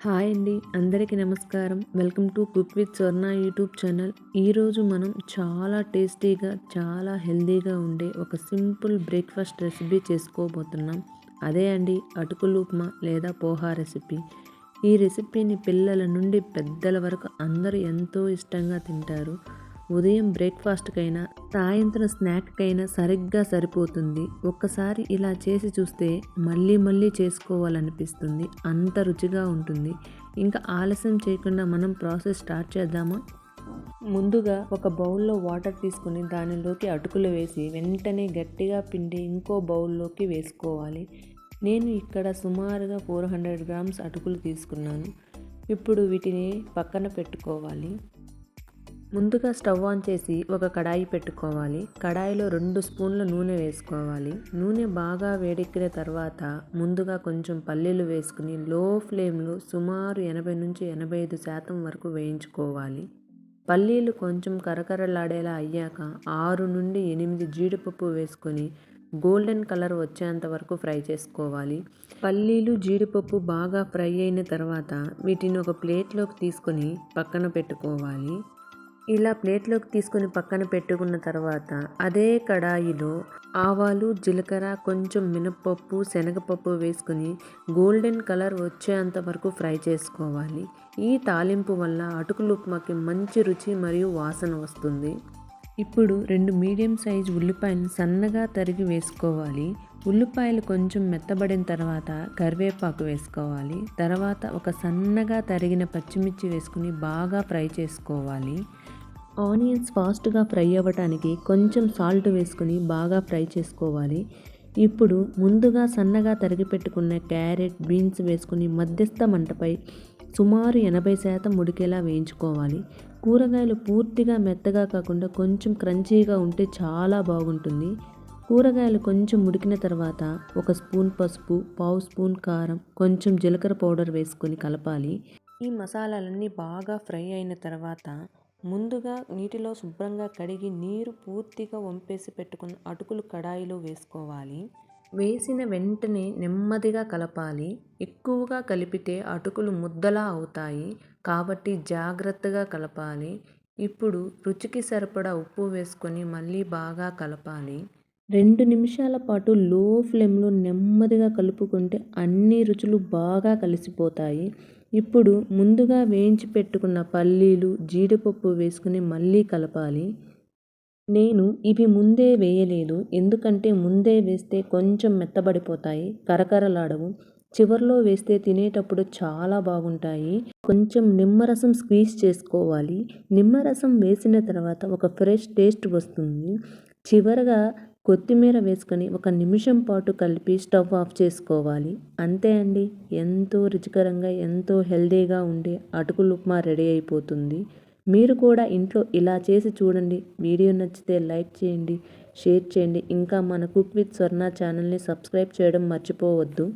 Hi అండి, అందరికీ నమస్కారం. Welcome to cook with Swarna YouTube channel. ఈరోజు మనం చాలా టేస్టీగా, చాలా హెల్తీగా ఉండే ఒక సింపుల్ బ్రేక్ఫాస్ట్ రెసిపీ చేసుకోబోతున్నాం. అదే అండి అటుకులు ఉప్మా లేదా పోహా రెసిపీ. ఈ రెసిపీని పిల్లల నుండి పెద్దల వరకు అందరూ ఎంతో ఇష్టంగా తింటారు. ఉదయం బ్రేక్ఫాస్ట్కైనా, సాయంత్రం స్నాక్కైనా సరిగ్గా సరిపోతుంది. ఒక్కసారి ఇలా చేసి చూస్తే మళ్ళీ మళ్ళీ చేసుకోవాలనిపిస్తుంది. అంత రుచిగా ఉంటుంది. ఇంకా ఆలస్యం చేయకుండా మనం ప్రాసెస్ స్టార్ట్ చేద్దామా? ముందుగా ఒక బౌల్లో వాటర్ తీసుకుని దానిలోకి అటుకులు వేసి వెంటనే గట్టిగా పిండి ఇంకో బౌల్లోకి వేసుకోవాలి. నేను ఇక్కడ సుమారుగా 400 గ్రామ్స్ అటుకులు తీసుకున్నాను. ఇప్పుడు వీటిని పక్కన పెట్టుకోవాలి. ముందుగా స్టవ్ ఆన్ చేసి ఒక కడాయి పెట్టుకోవాలి. కడాయిలో 2 స్పూన్ల నూనె వేసుకోవాలి. నూనె బాగా వేడెక్కిన తర్వాత ముందుగా కొంచెం పల్లీలు వేసుకుని లో ఫ్లేమ్లో సుమారు 80 నుంచి 85% వరకు వేయించుకోవాలి. పల్లీలు కొంచెం కరకరలాడేలా అయ్యాక 6 నుండి 8 జీడిపప్పు వేసుకొని గోల్డెన్ కలర్ వచ్చేంత వరకు ఫ్రై చేసుకోవాలి. పల్లీలు జీడిపప్పు బాగా ఫ్రై అయిన తర్వాత వీటిని ఒక ప్లేట్లోకి తీసుకొని పక్కన పెట్టుకోవాలి. ఇలా ప్లేట్లోకి తీసుకొని పక్కన పెట్టుకున్న తర్వాత అదే కడాయిలో ఆవాలు, జీలకర్ర, కొంచెం మినప్పప్పు, శనగపప్పు వేసుకొని గోల్డెన్ కలర్ వచ్చేంత వరకు ఫ్రై చేసుకోవాలి. ఈ తాలింపు వల్ల అటుకులు ఉప్మాకి మంచి రుచి మరియు వాసన వస్తుంది. ఇప్పుడు 2 మీడియం సైజు ఉల్లిపాయలను సన్నగా తరిగి వేసుకోవాలి. ఉల్లిపాయలు కొంచెం మెత్తబడిన తర్వాత కరివేపాకు వేసుకోవాలి. తర్వాత ఒక సన్నగా తరిగిన పచ్చిమిర్చి వేసుకుని బాగా ఫ్రై చేసుకోవాలి. ఆనియన్స్ ఫాస్ట్గా ఫ్రై అవ్వటానికి కొంచెం సాల్ట్ వేసుకుని బాగా ఫ్రై చేసుకోవాలి. ఇప్పుడు ముందుగా సన్నగా తరిగి పెట్టుకున్న క్యారెట్, బీన్స్ వేసుకుని మధ్యస్థ మంటపై సుమారు 80% ఉడికేలా వేయించుకోవాలి. కూరగాయలు పూర్తిగా మెత్తగా కాకుండా కొంచెం క్రంచీగా ఉంటే చాలా బాగుంటుంది. కూరగాయలు కొంచెం ఉడికిన తర్వాత 1 స్పూన్ పసుపు, పావు స్పూన్ కారం, కొంచెం జీలకర్ర పౌడర్ వేసుకొని కలపాలి. ఈ మసాలాలన్నీ బాగా ఫ్రై అయిన తర్వాత ముందుగా నీటిలో శుభ్రంగా కడిగి నీరు పూర్తిగా వంపేసి పెట్టుకున్న అటుకులు కడాయిలో వేసుకోవాలి. వేసిన వెంటనే నెమ్మదిగా కలపాలి. ఎక్కువగా కలిపితే అటుకులు ముద్దలా అవుతాయి కాబట్టి జాగ్రత్తగా కలపాలి. ఇప్పుడు రుచికి సరిపడా ఉప్పు వేసుకొని మళ్ళీ బాగా కలపాలి. 2 నిమిషాల పాటు లో ఫ్లేమ్లో నెమ్మదిగా కలుపుకుంటే అన్ని రుచులు బాగా కలిసిపోతాయి. ఇప్పుడు ముందుగా వేయించి పెట్టుకున్న పల్లీలు, జీడిపప్పు వేసుకుని మళ్ళీ కలపాలి. నేను ఇవి ముందే వేయలేదు, ఎందుకంటే ముందే వేస్తే కొంచెం మెత్తబడిపోతాయి, కరకరలాడవు. చివర్లో వేస్తే తినేటప్పుడు చాలా బాగుంటాయి. కొంచెం నిమ్మరసం స్క్వీజ్ చేసుకోవాలి. నిమ్మరసం వేసిన తర్వాత ఒక ఫ్రెష్ టేస్ట్ వస్తుంది. చివరగా కొత్తిమీర వేసుకొని 1 నిమిషం పాటు కలిపి స్టవ్ ఆఫ్ చేసుకోవాలి. అంతే అండి, ఎంతో రుచికరంగా, ఎంతో హెల్తీగా ఉండే అటుకులు ఉప్మా రెడీ అయిపోతుంది. మీరు కూడా ఇంట్లో ఇలా చేసి చూడండి. వీడియో నచ్చితే లైక్ చేయండి, షేర్ చేయండి. ఇంకా మన కుక్ విత్ స్వర్ణ ఛానల్ని సబ్స్క్రైబ్ చేయడం మర్చిపోవద్దు.